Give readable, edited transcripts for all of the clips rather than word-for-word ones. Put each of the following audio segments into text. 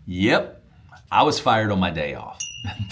Yep, I was fired on my day off.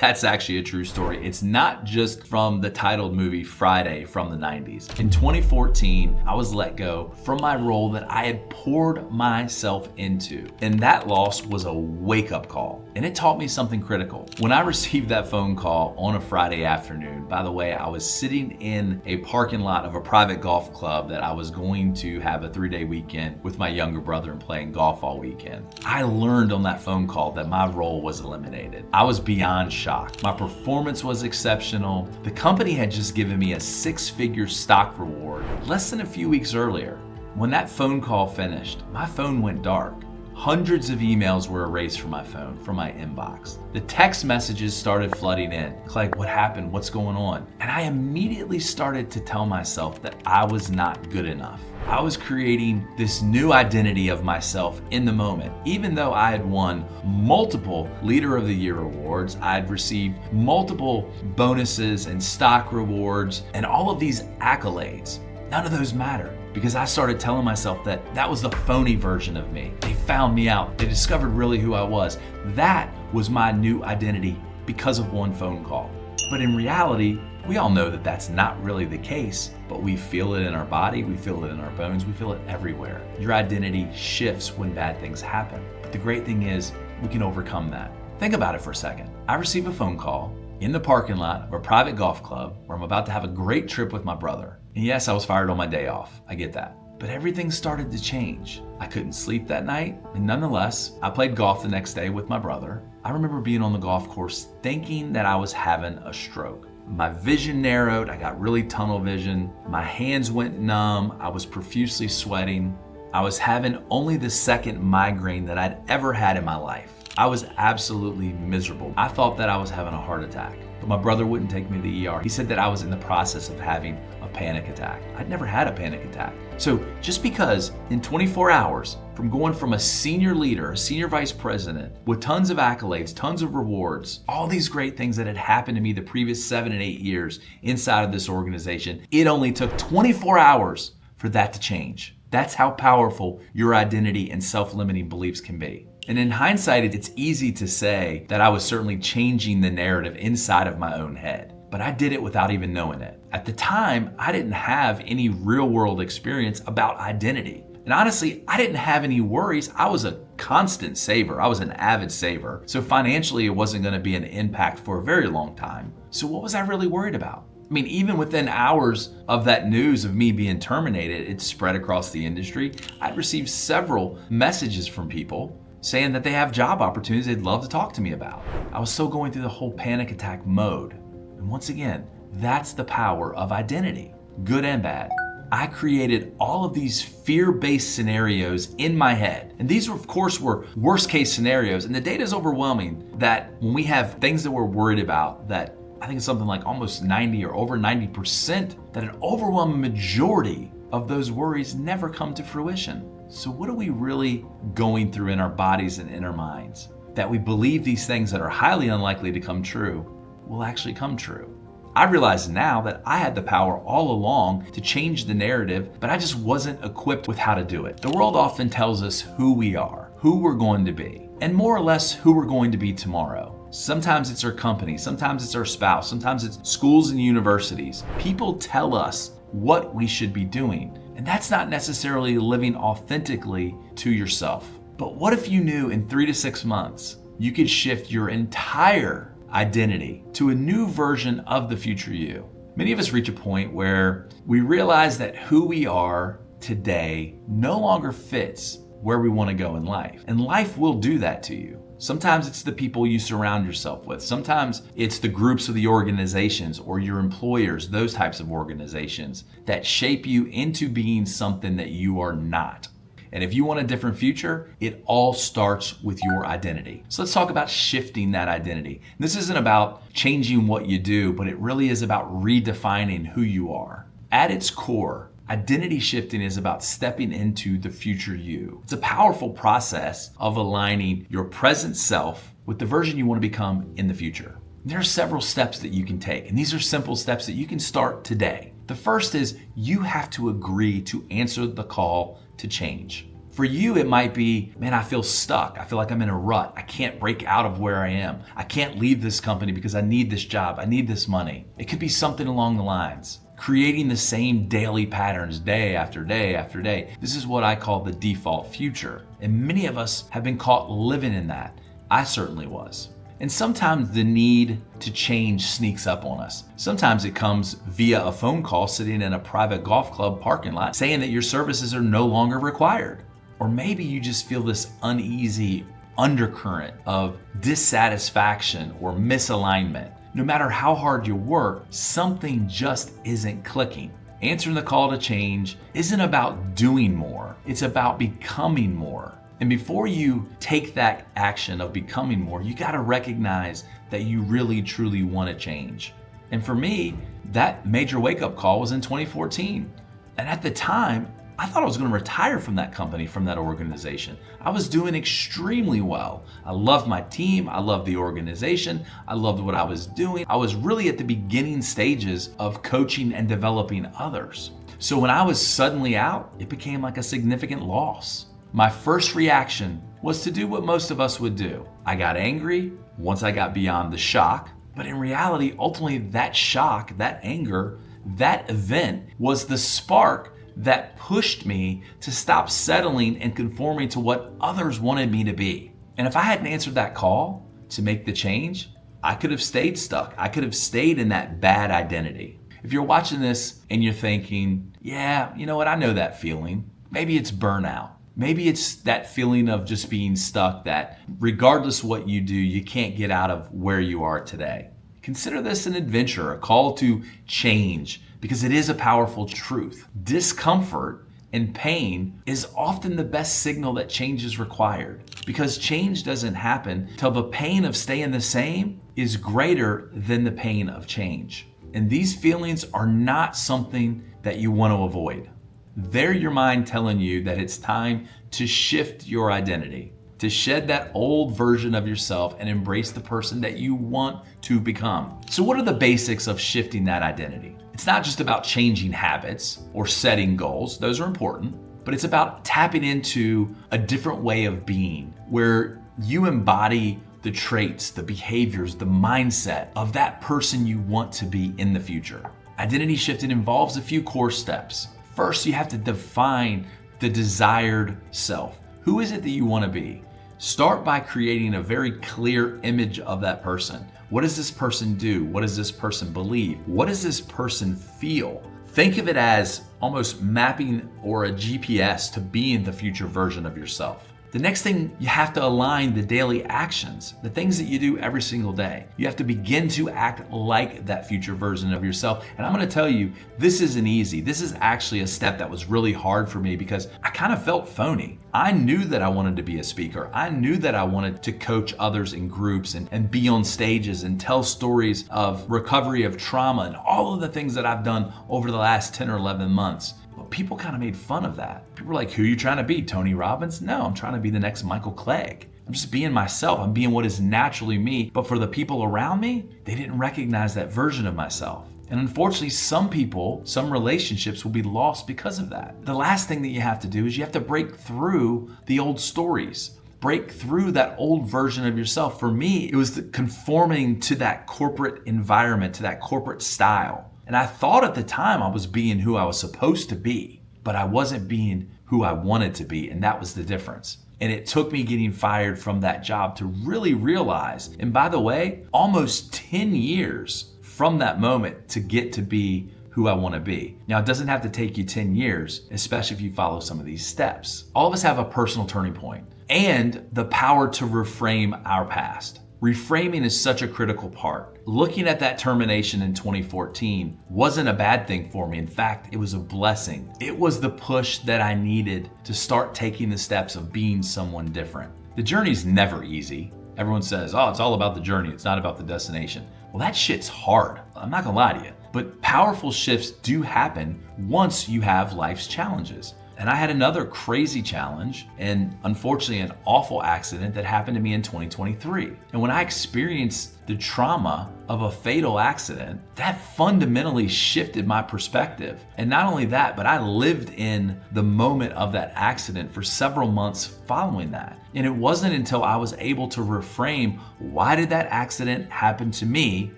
That's actually a true story. It's not just from the titled movie Friday from the 90s. In 2014, I was let go from my role that I had poured myself into. And that loss was a wake-up call. And it taught me something critical. When I received that phone call on a Friday afternoon, by the way, I was sitting in a parking lot of a private golf club that I was going to have a 3-day weekend with my younger brother and playing golf all weekend. I learned on that phone call that my role was eliminated. I was beyond shock. My performance was exceptional. The company had just given me a 6-figure stock reward less than a few weeks earlier. When that phone call finished, my phone went dark. Hundreds of emails were erased from my phone, from my inbox. The text messages started flooding in. Like, what happened? What's going on? And I immediately started to tell myself that I was not good enough. I was creating this new identity of myself in the moment. Even though I had won multiple Leader of the Year awards, I'd received multiple bonuses and stock rewards and all of these accolades, none of those mattered because I started telling myself that that was the phony version of me. They found me out. They discovered really who I was. That was my new identity because of one phone call. But in reality, we all know that that's not really the case, but we feel it in our body, we feel it in our bones, we feel it everywhere. Your identity shifts when bad things happen. But the great thing is, we can overcome that. Think about it for a second. I receive a phone call in the parking lot of a private golf club where I'm about to have a great trip with my brother. And yes, I was fired on my day off. I get that. But everything started to change. I couldn't sleep that night, and nonetheless, I played golf the next day with my brother. I remember being on the golf course thinking that I was having a stroke. My vision narrowed, I got really tunnel vision, my hands went numb, I was profusely sweating. I was having only the second migraine that I'd ever had in my life. I was absolutely miserable. I thought that I was having a heart attack, but my brother wouldn't take me to the ER. He said that I was in the process of having a panic attack. I'd never had a panic attack. So just because in 24 hours, from going from a senior leader, a senior vice president, with tons of accolades, tons of rewards, all these great things that had happened to me the previous 7 and 8 years inside of this organization, it only took 24 hours for that to change. That's how powerful your identity and self-limiting beliefs can be. And in hindsight, it's easy to say that I was certainly changing the narrative inside of my own head, but I did it without even knowing it. At the time, I didn't have any real-world experience about identity. And honestly, I didn't have any worries. I was a constant saver. I was an avid saver. So financially, it wasn't going to be an impact for a very long time. So what was I really worried about? I mean, even within hours of that news of me being terminated, it spread across the industry. I'd received several messages from people saying that they have job opportunities they'd love to talk to me about. I was still going through the whole panic attack mode. And once again, that's the power of identity, good and bad. I created all of these fear-based scenarios in my head. And these, of course, were worst-case scenarios. And the data is overwhelming that when we have things that we're worried about, that I think it's something like almost 90 or over 90%, that an overwhelming majority of those worries never come to fruition. So what are we really going through in our bodies and in our minds? That we believe these things that are highly unlikely to come true will actually come true. I realize now that I had the power all along to change the narrative, but I just wasn't equipped with how to do it. The world often tells us who we are, who we're going to be, and more or less who we're going to be tomorrow. Sometimes it's our company, sometimes it's our spouse, sometimes it's schools and universities. People tell us what we should be doing, and that's not necessarily living authentically to yourself. But what if you knew in 3 to 6 months, you could shift your entire identity to a new version of the future you? Many of us reach a point where we realize that who we are today no longer fits where we want to go in life. And life will do that to you. Sometimes it's the people you surround yourself with. Sometimes it's the groups of the organizations or your employers, those types of organizations that shape you into being something that you are not. And if you want a different future, it all starts with your identity. So let's talk about shifting that identity. This isn't about changing what you do, but it really is about redefining who you are. At its core, identity shifting is about stepping into the future you. It's a powerful process of aligning your present self with the version you want to become in the future. There are several steps that you can take, and these are simple steps that you can start today. The first is you have to agree to answer the call to change. For you, it might be, man, I feel stuck. I feel like I'm in a rut. I can't break out of where I am. I can't leave this company because I need this job. I need this money. It could be something along the lines. Creating the same daily patterns day after day after day. This is what I call the default future. And many of us have been caught living in that. I certainly was. And sometimes the need to change sneaks up on us. Sometimes it comes via a phone call sitting in a private golf club parking lot saying that your services are no longer required. Or maybe you just feel this uneasy undercurrent of dissatisfaction or misalignment. No matter how hard you work, something just isn't clicking. Answering the call to change isn't about doing more, it's about becoming more. And before you take that action of becoming more, you gotta recognize that you really truly wanna change. And for me, that major wake-up call was in 2014. And at the time, I thought I was gonna retire from that company, from that organization. I was doing extremely well. I loved my team, I loved the organization, I loved what I was doing. I was really at the beginning stages of coaching and developing others. So when I was suddenly out, it became like a significant loss. My first reaction was to do what most of us would do. I got angry once I got beyond the shock, but in reality, ultimately that shock, that anger, that event was the spark that pushed me to stop settling and conforming to what others wanted me to be. And if I hadn't answered that call to make the change, I could have stayed stuck. I could have stayed in that bad identity. If you're watching this and you're thinking, yeah, you know what, I know that feeling. Maybe it's burnout. Maybe it's that feeling of just being stuck that regardless what you do, you can't get out of where you are today. Consider this an adventure, a call to change, because it is a powerful truth. Discomfort and pain is often the best signal that change is required, because change doesn't happen till the pain of staying the same is greater than the pain of change. And these feelings are not something that you want to avoid. They're your mind telling you that it's time to shift your identity, to shed that old version of yourself and embrace the person that you want to become. So what are the basics of shifting that identity? It's not just about changing habits or setting goals. Those are important, but it's about tapping into a different way of being where you embody the traits, the behaviors, the mindset of that person you want to be in the future. Identity shifting involves a few core steps. First, you have to define the desired self. Who is it that you want to be? Start by creating a very clear image of that person. What does this person do? What does this person believe? What does this person feel? Think of it as almost mapping or a GPS to being the future version of yourself. The next thing, you have to align the daily actions, the things that you do every single day. You have to begin to act like that future version of yourself. And I'm going to tell you, this isn't easy. This is actually a step that was really hard for me because I kind of felt phony. I knew that I wanted to be a speaker. I knew that I wanted to coach others in groups and be on stages and tell stories of recovery of trauma and all of the things that I've done over the last 10 or 11 months. But people kind of made fun of that. People were like, who are you trying to be, Tony Robbins? No, I'm trying to be the next Michael Clegg. I'm just being myself. I'm being what is naturally me. But for the people around me, they didn't recognize that version of myself. And unfortunately, some people, some relationships will be lost because of that. The last thing that you have to do is you have to break through the old stories. Break through that old version of yourself. For me, it was conforming to that corporate environment, to that corporate style. And I thought at the time I was being who I was supposed to be, but I wasn't being who I wanted to be, and that was the difference. And it took me getting fired from that job to really realize, and by the way, almost 10 years from that moment to get to be who I want to be. Now, it doesn't have to take you 10 years, especially if you follow some of these steps. All of us have a personal turning point and the power to reframe our past. Reframing is such a critical part. Looking at that termination in 2014 wasn't a bad thing for me. In fact, it was a blessing. It was the push that I needed to start taking the steps of being someone different. The journey's never easy. Everyone says, oh, it's all about the journey. It's not about the destination. Well, that shit's hard. I'm not gonna lie to you. But powerful shifts do happen once you have life's challenges. And I had another crazy challenge and unfortunately an awful accident that happened to me in 2023. And when I experienced the trauma of a fatal accident, that fundamentally shifted my perspective. And not only that, but I lived in the moment of that accident for several months following that. And it wasn't until I was able to reframe, why did that accident happen to me,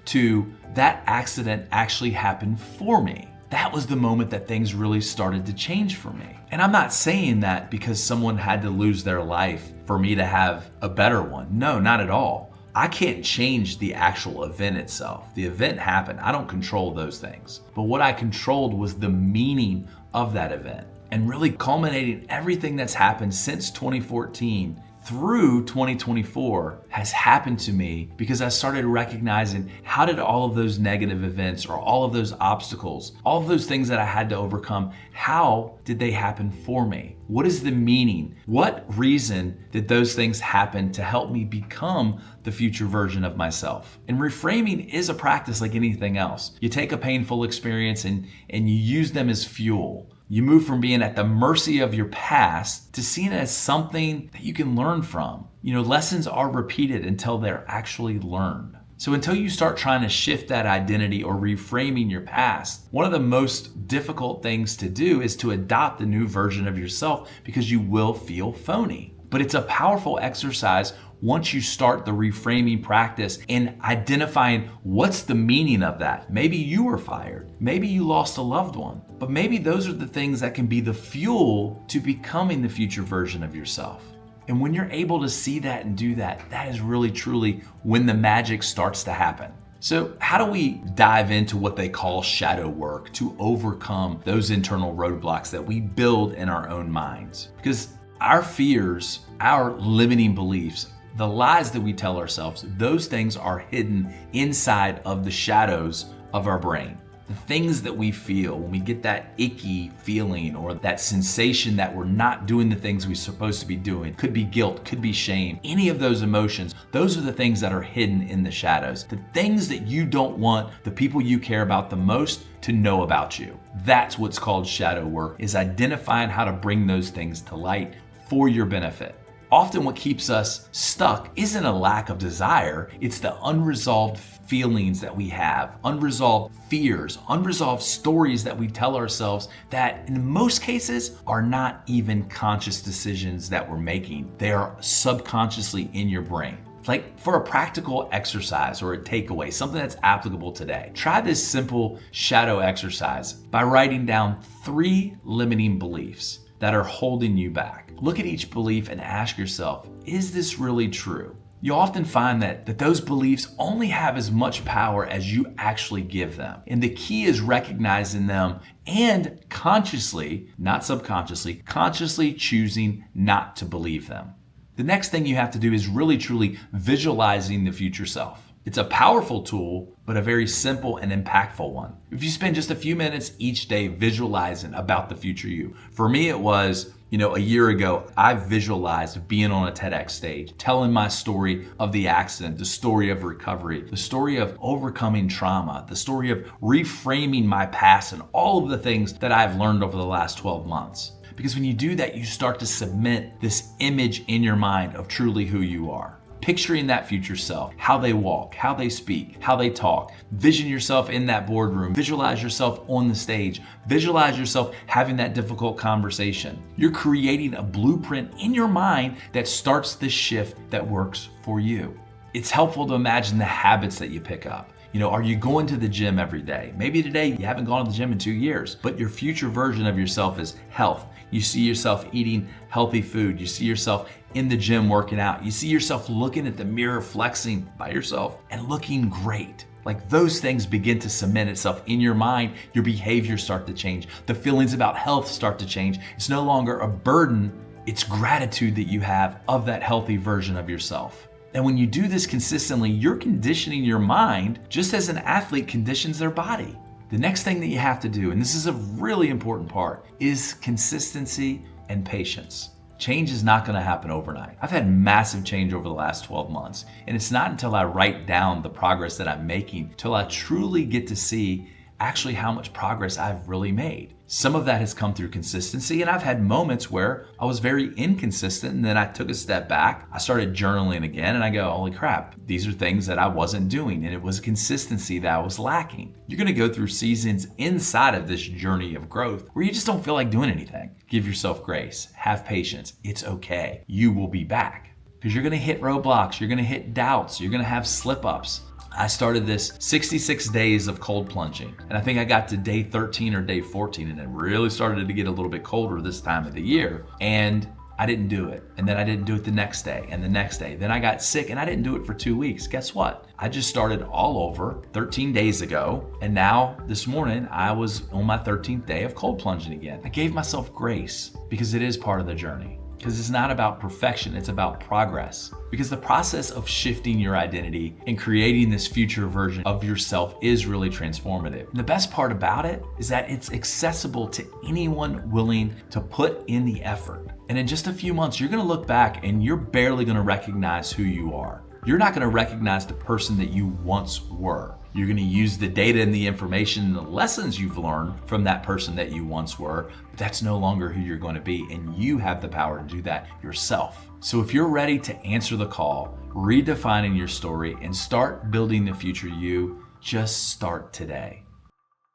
to that accident actually happened for me. That was the moment that things really started to change for me. And I'm not saying that because someone had to lose their life for me to have a better one. No, not at all. I can't change the actual event itself. The event happened. I don't control those things. But what I controlled was the meaning of that event, and really culminating everything that's happened since 2014 through 2024 has happened to me because I started recognizing, how did all of those negative events or all of those obstacles, all of those things that I had to overcome, how did they happen for me? What is the meaning? What reason did those things happen to help me become the future version of myself? And reframing is a practice like anything else. You take a painful experience and you use them as fuel. You move from being at the mercy of your past to seeing it as something that you can learn from. Lessons are repeated until they're actually learned. So until you start trying to shift that identity or reframing your past, one of the most difficult things to do is to adopt a new version of yourself, because you will feel phony. But it's a powerful exercise once you start the reframing practice and identifying what's the meaning of that. Maybe you were fired. Maybe you lost a loved one. But maybe those are the things that can be the fuel to becoming the future version of yourself. And when you're able to see that and do that, that is really truly when the magic starts to happen. So how do we dive into what they call shadow work to overcome those internal roadblocks that we build in our own minds? Because our fears, our limiting beliefs, the lies that we tell ourselves, those things are hidden inside of the shadows of our brain. The things that we feel when we get that icky feeling or that sensation that we're not doing the things we're supposed to be doing, could be guilt, could be shame, any of those emotions, those are the things that are hidden in the shadows. The things that you don't want the people you care about the most to know about you. That's what's called shadow work, is identifying how to bring those things to light for your benefit. Often what keeps us stuck isn't a lack of desire, it's the unresolved feelings that we have, unresolved fears, unresolved stories that we tell ourselves that in most cases are not even conscious decisions that we're making. They are subconsciously in your brain. Like for a practical exercise or a takeaway, something that's applicable today, try this simple shadow exercise by writing down 3 limiting beliefs that are holding you back. Look at each belief and ask yourself, is this really true? You'll often find that those beliefs only have as much power as you actually give them. And the key is recognizing them and consciously, not subconsciously, consciously choosing not to believe them. The next thing you have to do is really truly visualizing the future self. It's a powerful tool, but a very simple and impactful one. If you spend just a few minutes each day visualizing about the future you. For me, it was, a year ago, I visualized being on a TEDx stage, telling my story of the accident, the story of recovery, the story of overcoming trauma, the story of reframing my past, and all of the things that I've learned over the last 12 months. Because when you do that, you start to cement this image in your mind of truly who you are. Picturing that future self, how they walk, how they speak, how they talk. Vision yourself in that boardroom. Visualize yourself on the stage. Visualize yourself having that difficult conversation. You're creating a blueprint in your mind that starts the shift that works for you. It's helpful to imagine the habits that you pick up. Are you going to the gym every day? Maybe today you haven't gone to the gym in 2 years, but your future version of yourself is health. You see yourself eating healthy food. You see yourself in the gym working out. You see yourself looking at the mirror, flexing by yourself and looking great. Like those things begin to cement itself in your mind. Your behaviors start to change. The feelings about health start to change. It's no longer a burden. It's gratitude that you have of that healthy version of yourself. And when you do this consistently, you're conditioning your mind just as an athlete conditions their body. The next thing that you have to do, and this is a really important part, is consistency and patience. Change is not going to happen overnight. I've had massive change over the last 12 months, and it's not until I write down the progress that I'm making till I truly get to see actually how much progress I've really made. Some of that has come through consistency, and I've had moments where I was very inconsistent, and then I took a step back. I started journaling again, and I go, holy crap, these are things that I wasn't doing, and it was consistency that I was lacking. You're gonna go through seasons inside of this journey of growth where you just don't feel like doing anything. Give yourself grace, have patience. It's okay. You will be back. Because you're gonna hit roadblocks, you're gonna hit doubts, you're gonna have slip-ups. I started this 66 days of cold plunging, and I think I got to day 13 or day 14, and it really started to get a little bit colder this time of the year, and I didn't do it. And then I didn't do it the next day and the next day. Then I got sick and I didn't do it for 2 weeks. Guess what? I just started all over 13 days ago, and now this morning I was on my 13th day of cold plunging again. I gave myself grace because it is part of the journey. Because it's not about perfection, it's about progress. Because the process of shifting your identity and creating this future version of yourself is really transformative. And the best part about it is that it's accessible to anyone willing to put in the effort. And in just a few months, you're gonna look back and you're barely gonna recognize who you are. You're not gonna recognize the person that you once were. You're gonna use the data and the information and the lessons you've learned from that person that you once were, but that's no longer who you're gonna be, and you have the power to do that yourself. So if you're ready to answer the call, redefining your story, and start building the future you, just start today.